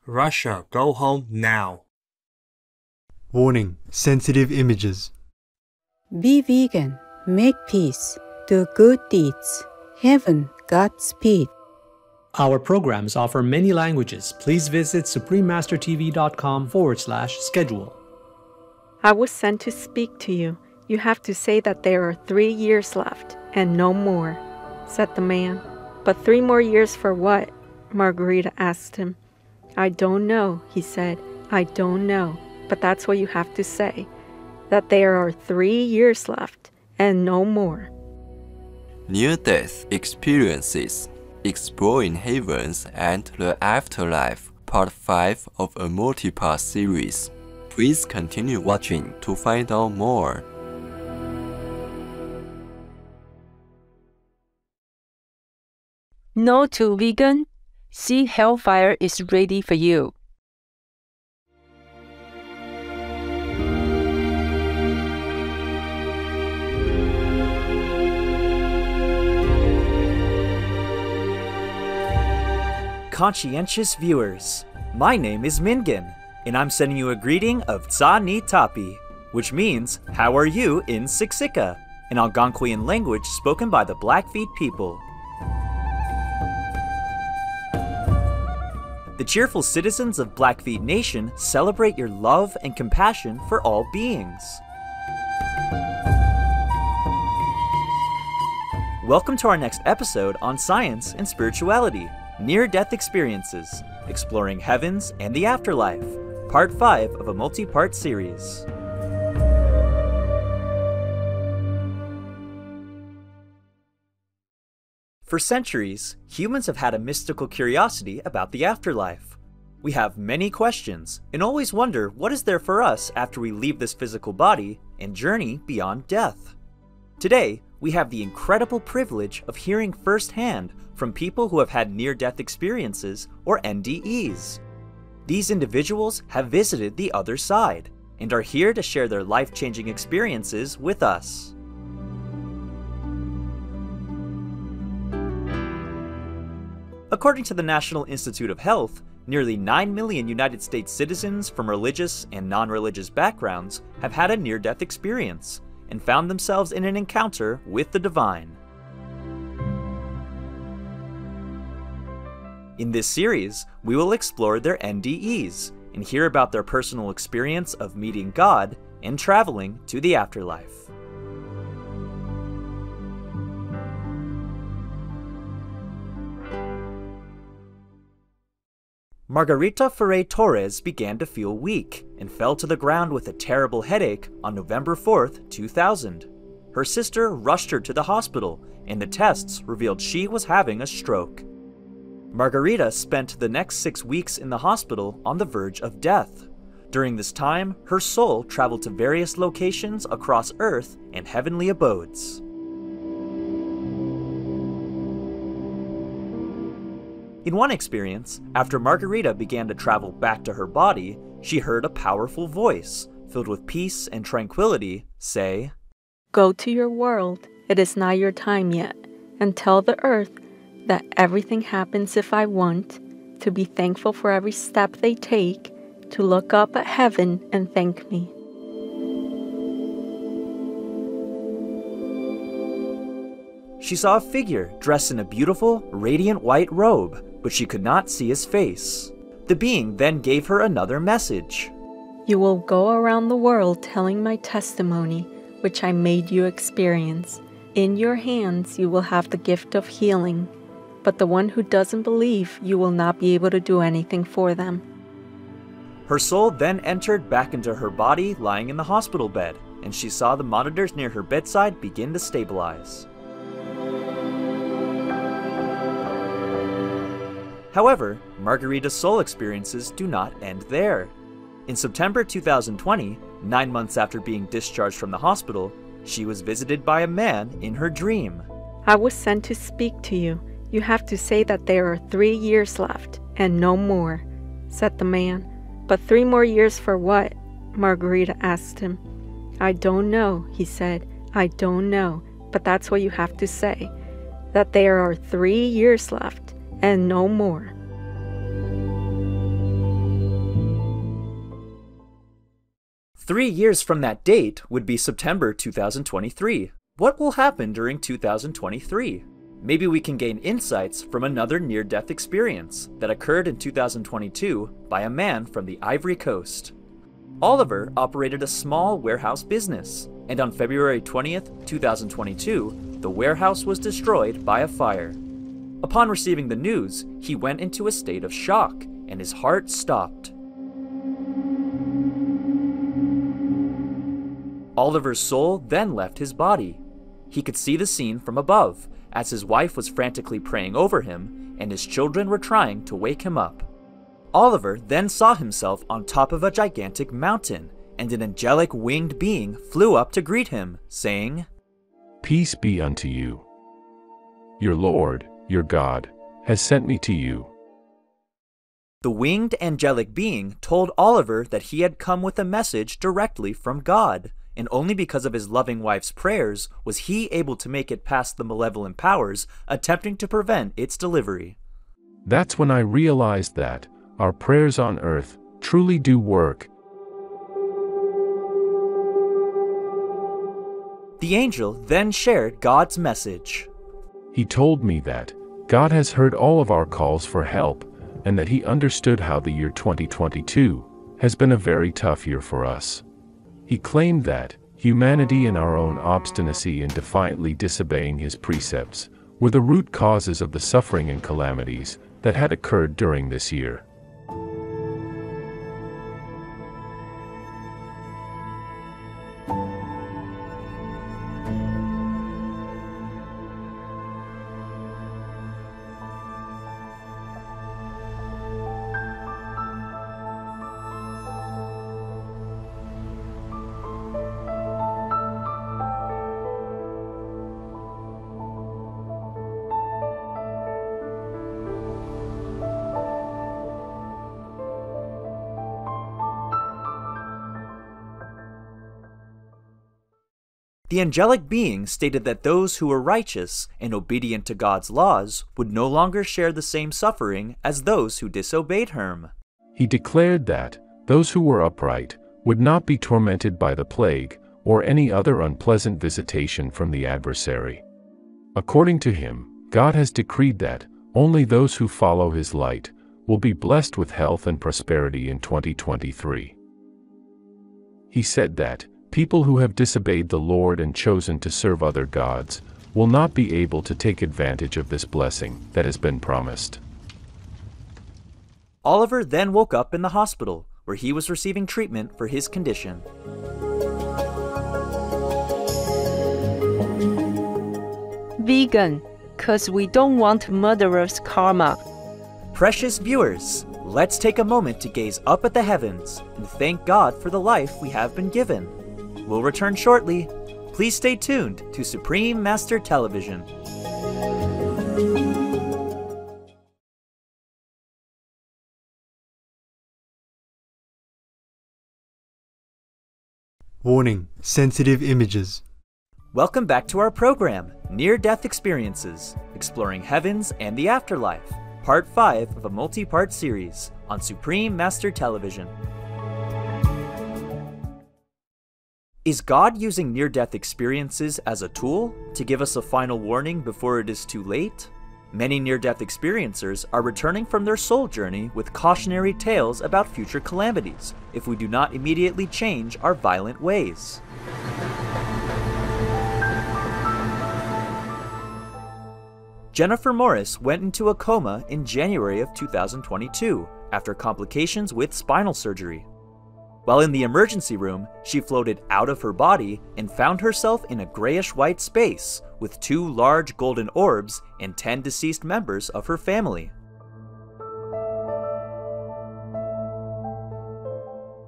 Russia, go home now. Warning, sensitive images. Be vegan, make peace, do good deeds. Heaven, Godspeed. Our programs offer many languages. Please visit suprememastertv.com/schedule. I was sent to speak to you. You have to say that there are 3 years left, and no more, said the man. But 3 more years for what? Margarita asked him. I don't know, he said. I don't know. But that's what you have to say, that there are 3 years left, and no more. Near-Death Experiences, Exploring Heavens and the Afterlife, Part 5 of a multi-part series. Please continue watching to find out more. No to vegan? See Hellfire is ready for you. Conscientious viewers, my name is Mingen, and I'm sending you a greeting of Tsa Ni Tapi, which means, how are you in Siksika, an Algonquian language spoken by the Blackfeet people. The cheerful citizens of Blackfeet Nation celebrate your love and compassion for all beings. Welcome to our next episode on science and spirituality, near-death experiences, exploring heavens and the afterlife, part 5 of a multi-part series. For centuries, humans have had a mystical curiosity about the afterlife. We have many questions and always wonder what is there for us after we leave this physical body and journey beyond death. Today, we have the incredible privilege of hearing firsthand from people who have had near-death experiences, or NDEs. These individuals have visited the other side and are here to share their life-changing experiences with us. According to the National Institute of Health, nearly 9 million United States citizens from religious and non-religious backgrounds have had a near-death experience and found themselves in an encounter with the divine. In this series, we will explore their NDEs and hear about their personal experience of meeting God and traveling to the afterlife. Margarita Ferre Torres began to feel weak and fell to the ground with a terrible headache on November 4th, 2000. Her sister rushed her to the hospital, and the tests revealed she was having a stroke. Margarita spent the next 6 weeks in the hospital on the verge of death. During this time, her soul traveled to various locations across Earth and heavenly abodes. In one experience, after Margarita began to travel back to her body, she heard a powerful voice, filled with peace and tranquility, say, Go to your world, it is not your time yet, and tell the earth that everything happens if I want, to be thankful for every step they take, to look up at heaven and thank me. She saw a figure dressed in a beautiful, radiant white robe, but she could not see his face. The being then gave her another message. You will go around the world telling my testimony, which I made you experience. In your hands you will have the gift of healing, but the one who doesn't believe, you will not be able to do anything for them. Her soul then entered back into her body lying in the hospital bed, and she saw the monitors near her bedside begin to stabilize. However, Margarita's soul experiences do not end there. In September 2020, 9 months after being discharged from the hospital, she was visited by a man in her dream. I was sent to speak to you. You have to say that there are 3 years left, and no more, said the man. But 3 more years for what? Margarita asked him. I don't know, he said. I don't know, but that's what you have to say, that there are 3 years left, and no more. 3 years from that date would be September 2023. What will happen during 2023? Maybe we can gain insights from another near-death experience that occurred in 2022 by a man from the Ivory Coast. Oliver operated a small warehouse business, and on February 20th, 2022, the warehouse was destroyed by a fire. Upon receiving the news, he went into a state of shock, and his heart stopped. Oliver's soul then left his body. He could see the scene from above, as his wife was frantically praying over him, and his children were trying to wake him up. Oliver then saw himself on top of a gigantic mountain, and an angelic winged being flew up to greet him, saying, "Peace be unto you. Your Lord, your God, has sent me to you." The winged angelic being told Oliver that he had come with a message directly from God, and only because of his loving wife's prayers was he able to make it past the malevolent powers attempting to prevent its delivery. That's when I realized that our prayers on earth truly do work. The angel then shared God's message. He told me that God has heard all of our calls for help, and that he understood how the year 2022 has been a very tough year for us. He claimed that humanity and our own obstinacy in defiantly disobeying his precepts were the root causes of the suffering and calamities that had occurred during this year. The angelic being stated that those who were righteous and obedient to God's laws would no longer share the same suffering as those who disobeyed him. He declared that those who were upright would not be tormented by the plague or any other unpleasant visitation from the adversary. According to him, God has decreed that only those who follow his light will be blessed with health and prosperity in 2023. He said that people who have disobeyed the Lord and chosen to serve other gods will not be able to take advantage of this blessing that has been promised. Oliver then woke up in the hospital, where he was receiving treatment for his condition. Vegan, 'cause we don't want murderers' karma. Precious viewers, let's take a moment to gaze up at the heavens and thank God for the life we have been given. We'll return shortly. Please stay tuned to Supreme Master Television. Warning, sensitive images. Welcome back to our program, Near-Death Experiences, exploring heavens and the afterlife, part 5 of a multi-part series on Supreme Master Television. Is God using near-death experiences as a tool to give us a final warning before it is too late? Many near-death experiencers are returning from their soul journey with cautionary tales about future calamities if we do not immediately change our violent ways. Jennifer Morris went into a coma in January of 2022 after complications with spinal surgery. While in the emergency room, she floated out of her body and found herself in a grayish-white space with 2 large golden orbs and 10 deceased members of her family.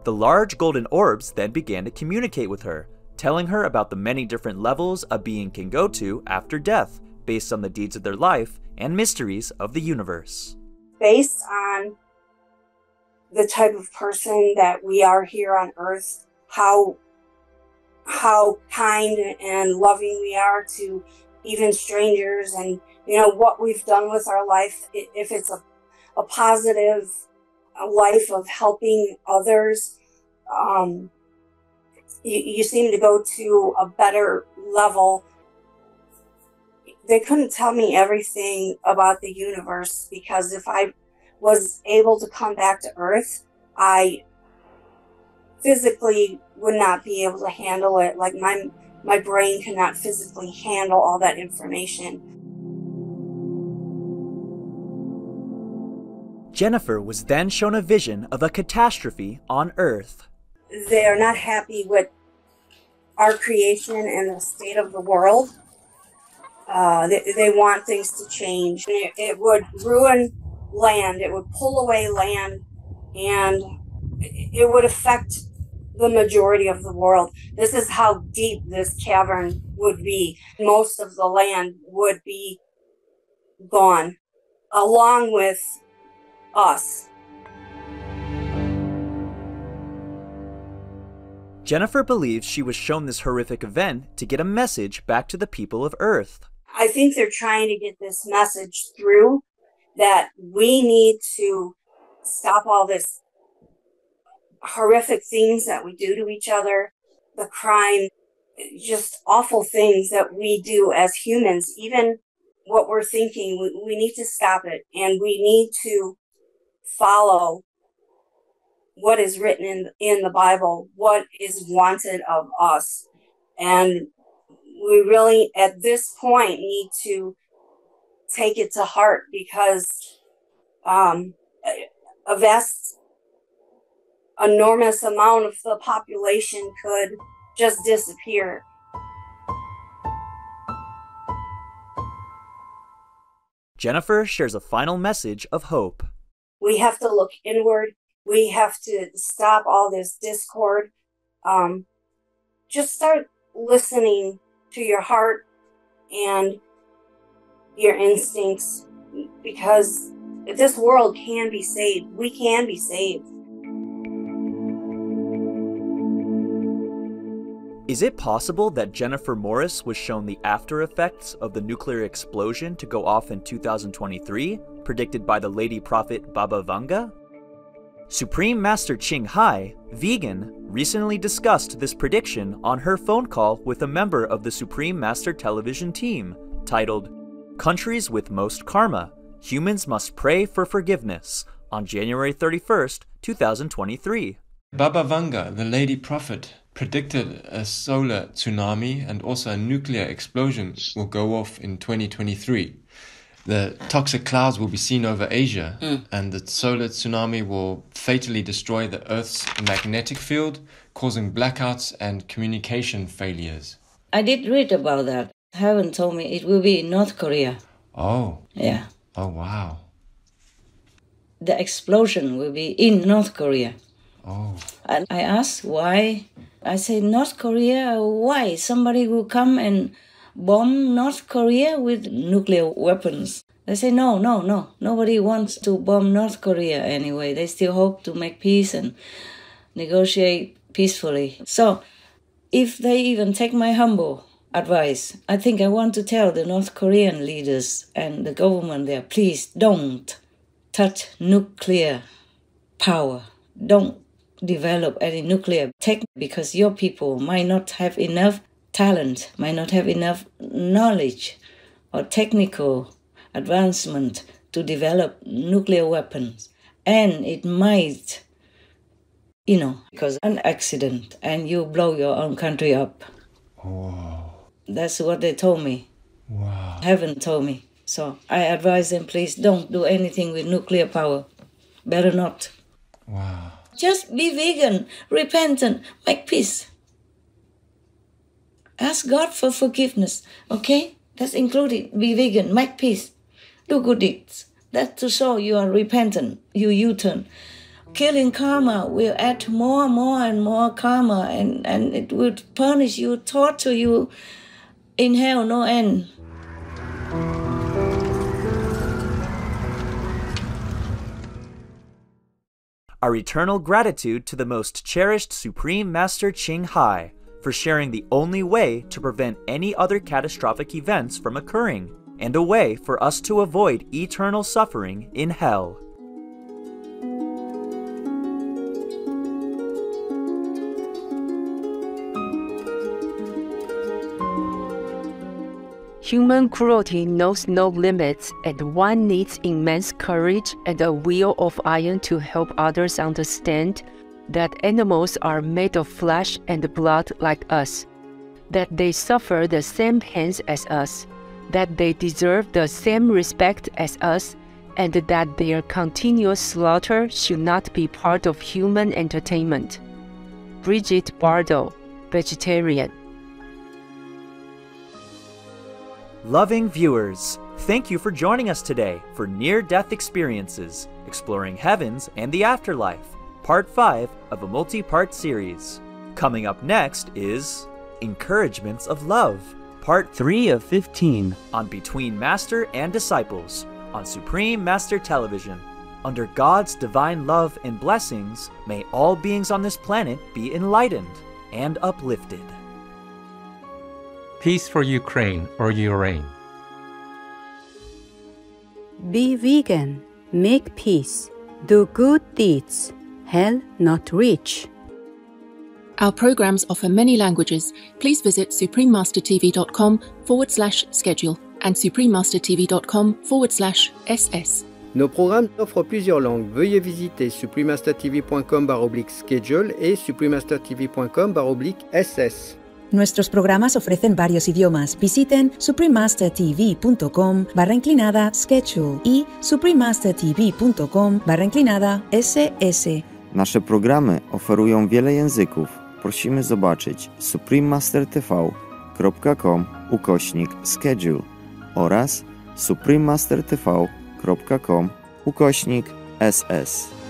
The large golden orbs then began to communicate with her, telling her about the many different levels a being can go to after death based on the deeds of their life and mysteries of the universe. Based on the type of person that we are here on Earth, how kind and loving we are to even strangers, and what we've done with our life, if it's a positive life of helping others, you seem to go to a better level. They couldn't tell me everything about the universe, because if I was able to come back to Earth, I physically would not be able to handle it. Like my brain cannot physically handle all that information. Jennifer was then shown a vision of a catastrophe on Earth. They are not happy with our creation and the state of the world. They want things to change. It would ruin land. It would pull away land, and it would affect the majority of the world. This is how deep this cavern would be. Most of the land would be gone, along with us. Jennifer believes she was shown this horrific event to get a message back to the people of Earth. I think they're trying to get this message through that we need to stop all this horrific things that we do to each other, the crime, just awful things that we do as humans. Even what we're thinking, we need to stop it, and we need to follow what is written in the Bible, what is wanted of us. And we really, at this point, need to take it to heart, because a vast, enormous amount of the population could just disappear. Jennifer shares a final message of hope. We have to look inward. We have to stop all this discord. Just start listening to your heart and your instincts, because this world can be saved. We can be saved. Is it possible that Jennifer Morris was shown the after effects of the nuclear explosion to go off in 2023, predicted by the Lady Prophet Baba Vanga? Supreme Master Ching Hai, vegan, recently discussed this prediction on her phone call with a member of the Supreme Master television team, titled Countries with Most Karma, Humans Must Pray for Forgiveness, on January 31st, 2023. Baba Vanga, the Lady Prophet, predicted a solar tsunami and also a nuclear explosion will go off in 2023. The toxic clouds will be seen over Asia, and the solar tsunami will fatally destroy the Earth's magnetic field, causing blackouts and communication failures. I did read about that. Heaven told me it will be in North Korea. Oh. Yeah. Oh, wow. The explosion will be in North Korea. Oh. And I asked why. I said, North Korea, why? Somebody will come and bomb North Korea with nuclear weapons. They say, no. Nobody wants to bomb North Korea anyway. They still hope to make peace and negotiate peacefully. So, if they even take my humble advice, I think I want to tell the North Korean leaders and the government there, please don't touch nuclear power. Don't develop any nuclear tech, because your people might not have enough talent, might not have enough knowledge or technical advancement to develop nuclear weapons. And it might, because an accident and you blow your own country up. Oh. That's what they told me. Wow. Heaven told me. So I advise them, please don't do anything with nuclear power. Better not. Wow. Just be vegan, repentant, make peace. Ask God for forgiveness, okay? That's included. Be vegan, make peace, do good deeds. That's to show you are repentant, you U-turn. Killing karma will add more and more karma, and it will punish you, torture you in hell, no end. Our eternal gratitude to the most cherished Supreme Master Ching Hai for sharing the only way to prevent any other catastrophic events from occurring, and a way for us to avoid eternal suffering in hell. Human cruelty knows no limits, and one needs immense courage and a will of iron to help others understand that animals are made of flesh and blood like us, that they suffer the same pains as us, that they deserve the same respect as us, and that their continuous slaughter should not be part of human entertainment. Bridget Bardot, vegetarian. Loving viewers, thank you for joining us today for Near-Death Experiences, Exploring Heavens and the Afterlife, Part 5 of a multi-part series. Coming up next is Encouragements of Love, Part 3 of 15 on Between Master and Disciples on Supreme Master Television. Under God's divine love and blessings, may all beings on this planet be enlightened and uplifted. Peace for Ukraine or Ukraine. Be vegan, make peace, do good deeds, hell not reach. Our programs offer many languages. Please visit suprememastertv.com/schedule and suprememastertv.com/ss. Nos programmes offrent plusieurs langues. Veuillez visiter suprememastertv.com/schedule et suprememastertv.com/ss. Nuestros programas ofrecen varios idiomas. Visiten suprememastertv.com/schedule y suprememastertv.com/ss. Nasze programy oferują wiele języków. Prosimy zobaczyć suprememastertv.com/schedule oraz suprememastertv.com/ss.